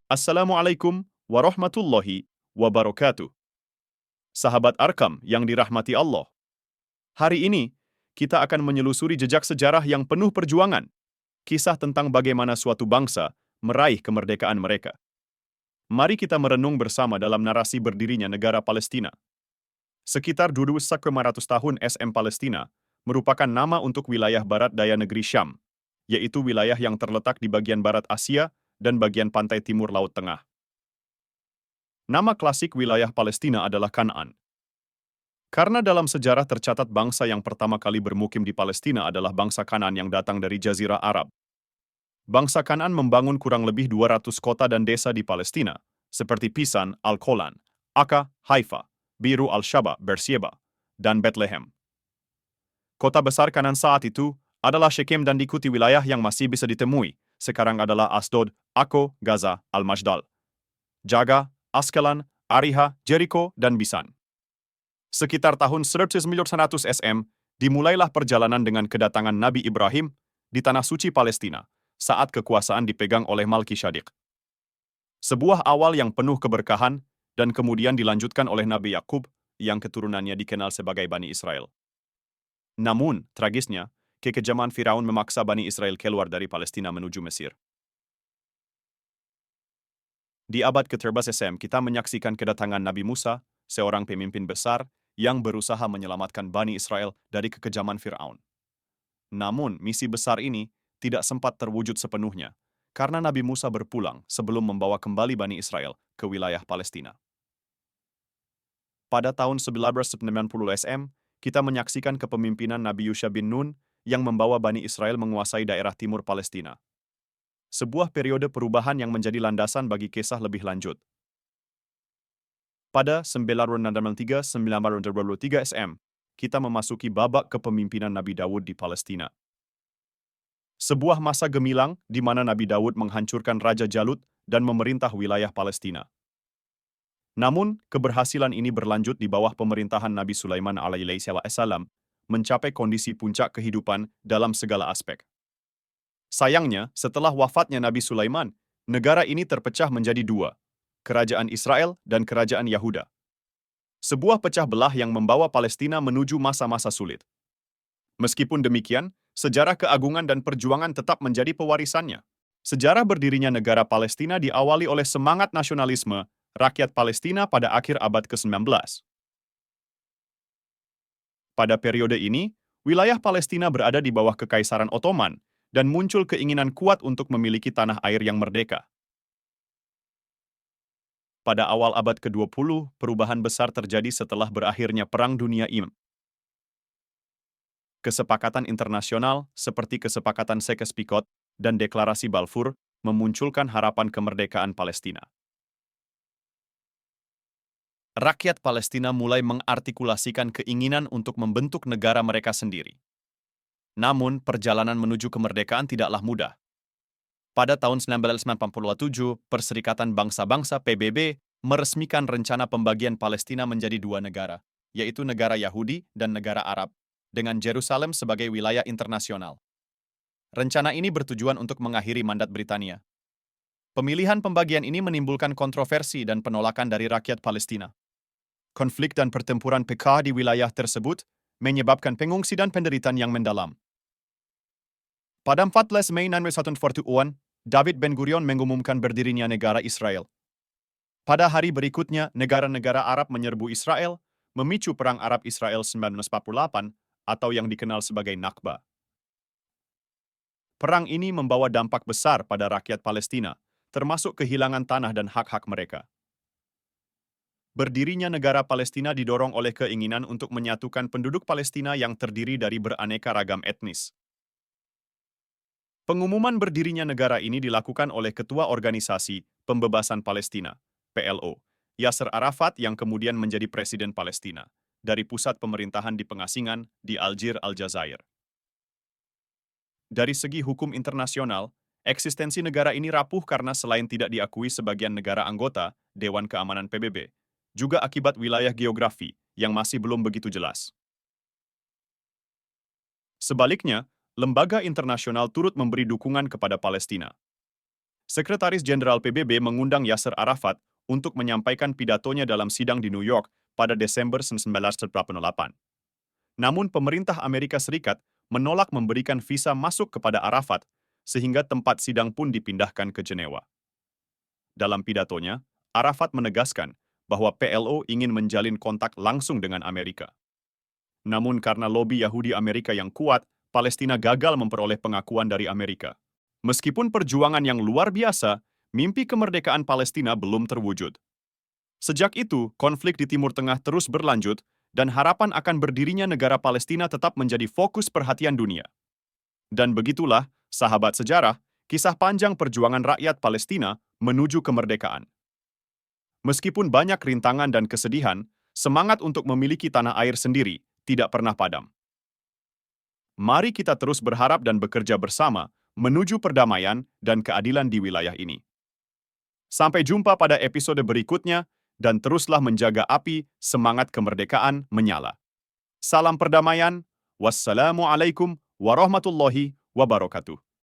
Assalamualaikum warahmatullahi wabarakatuh. Sahabat Arkam yang dirahmati Allah. Hari ini, kita akan menyelusuri jejak sejarah yang penuh perjuangan. Kisah tentang bagaimana suatu bangsa meraih kemerdekaan mereka. Mari kita merenung bersama dalam narasi berdirinya negara Palestina. Sekitar 2.500 tahun SM Palestina merupakan nama untuk wilayah barat daya negeri Syam, yaitu wilayah yang terletak di bagian barat Asia dan bagian pantai timur Laut Tengah. Nama klasik wilayah Palestina adalah Kanaan. Karena dalam sejarah tercatat bangsa yang pertama kali bermukim di Palestina adalah bangsa Kanaan yang datang dari Jazirah Arab. Bangsa Kanaan membangun kurang lebih 200 kota dan desa di Palestina, seperti Pisan, Al-Kolan, Akka, Haifa, Biru al-Shaba, Beersheba, dan Bethlehem. Kota besar Kanaan saat itu adalah Shechem dan diikuti wilayah yang masih bisa ditemui, sekarang adalah Asdod, Akko, Gaza, Al-Mashdal, Jaga, Askelan, Ariha, Jericho, dan Bisan. Sekitar tahun 1100 SM, dimulailah perjalanan dengan kedatangan Nabi Ibrahim di Tanah Suci Palestina, saat kekuasaan dipegang oleh Malkisyadq. Sebuah awal yang penuh keberkahan, dan kemudian dilanjutkan oleh Nabi Yakub, yang keturunannya dikenal sebagai Bani Israel. Namun, tragisnya, kekejaman Firaun memaksa Bani Israel keluar dari Palestina menuju Mesir. Di abad ke-13 SM, kita menyaksikan kedatangan Nabi Musa, seorang pemimpin besar yang berusaha menyelamatkan Bani Israel dari kekejaman Firaun. Namun, misi besar ini tidak sempat terwujud sepenuhnya, karena Nabi Musa berpulang sebelum membawa kembali Bani Israel ke wilayah Palestina. Pada tahun 1190 SM, kita menyaksikan kepemimpinan Nabi Yusha bin Nun yang membawa Bani Israel menguasai daerah timur Palestina. Sebuah periode perubahan yang menjadi landasan bagi kisah lebih lanjut. Pada 993 SM, kita memasuki babak kepemimpinan Nabi Daud di Palestina. Sebuah masa gemilang di mana Nabi Daud menghancurkan Raja Jalut dan memerintah wilayah Palestina. Namun, keberhasilan ini berlanjut di bawah pemerintahan Nabi Sulaiman alaihissalam, mencapai kondisi puncak kehidupan dalam segala aspek. Sayangnya, setelah wafatnya Nabi Sulaiman, negara ini terpecah menjadi dua, Kerajaan Israel dan Kerajaan Yahuda. Sebuah pecah belah yang membawa Palestina menuju masa-masa sulit. Meskipun demikian, sejarah keagungan dan perjuangan tetap menjadi pewarisannya. Sejarah berdirinya negara Palestina diawali oleh semangat nasionalisme rakyat Palestina pada akhir abad ke-19. Pada periode ini, wilayah Palestina berada di bawah Kekaisaran Ottoman, dan muncul keinginan kuat untuk memiliki tanah air yang merdeka. Pada awal abad ke-20, perubahan besar terjadi setelah berakhirnya Perang Dunia I. Kesepakatan internasional, seperti Kesepakatan Sykes-Picot dan Deklarasi Balfour, memunculkan harapan kemerdekaan Palestina. Rakyat Palestina mulai mengartikulasikan keinginan untuk membentuk negara mereka sendiri. Namun, perjalanan menuju kemerdekaan tidaklah mudah. Pada tahun 1947, Perserikatan Bangsa-Bangsa PBB meresmikan rencana pembagian Palestina menjadi dua negara, yaitu negara Yahudi dan negara Arab, dengan Yerusalem sebagai wilayah internasional. Rencana ini bertujuan untuk mengakhiri mandat Britania. Pemilihan pembagian ini menimbulkan kontroversi dan penolakan dari rakyat Palestina. Konflik dan pertempuran PK di wilayah tersebut menyebabkan pengungsi dan penderitaan yang mendalam. Pada 14 Mei 1941, David Ben-Gurion mengumumkan berdirinya negara Israel. Pada hari berikutnya, negara-negara Arab menyerbu Israel, memicu Perang Arab-Israel 1948 atau yang dikenal sebagai Nakba. Perang ini membawa dampak besar pada rakyat Palestina, termasuk kehilangan tanah dan hak-hak mereka. Berdirinya negara Palestina didorong oleh keinginan untuk menyatukan penduduk Palestina yang terdiri dari beraneka ragam etnis. Pengumuman berdirinya negara ini dilakukan oleh Ketua Organisasi Pembebasan Palestina, PLO, Yasser Arafat yang kemudian menjadi Presiden Palestina, dari pusat pemerintahan di pengasingan di Algier, Aljazair. Dari segi hukum internasional, eksistensi negara ini rapuh karena selain tidak diakui sebagian negara anggota Dewan Keamanan PBB, juga akibat wilayah geografi yang masih belum begitu jelas. Sebaliknya, lembaga internasional turut memberi dukungan kepada Palestina. Sekretaris Jenderal PBB mengundang Yasser Arafat untuk menyampaikan pidatonya dalam sidang di New York pada Desember 1948. Namun pemerintah Amerika Serikat menolak memberikan visa masuk kepada Arafat, sehingga tempat sidang pun dipindahkan ke Jenewa. Dalam pidatonya, Arafat menegaskan bahwa PLO ingin menjalin kontak langsung dengan Amerika. Namun karena lobi Yahudi Amerika yang kuat, Palestina gagal memperoleh pengakuan dari Amerika. Meskipun perjuangan yang luar biasa, mimpi kemerdekaan Palestina belum terwujud. Sejak itu, konflik di Timur Tengah terus berlanjut, dan harapan akan berdirinya negara Palestina tetap menjadi fokus perhatian dunia. Dan begitulah, sahabat sejarah, kisah panjang perjuangan rakyat Palestina menuju kemerdekaan. Meskipun banyak rintangan dan kesedihan, semangat untuk memiliki tanah air sendiri tidak pernah padam. Mari kita terus berharap dan bekerja bersama menuju perdamaian dan keadilan di wilayah ini. Sampai jumpa pada episode berikutnya, dan teruslah menjaga api semangat kemerdekaan menyala. Salam perdamaian, wassalamualaikum warahmatullahi wabarakatuh.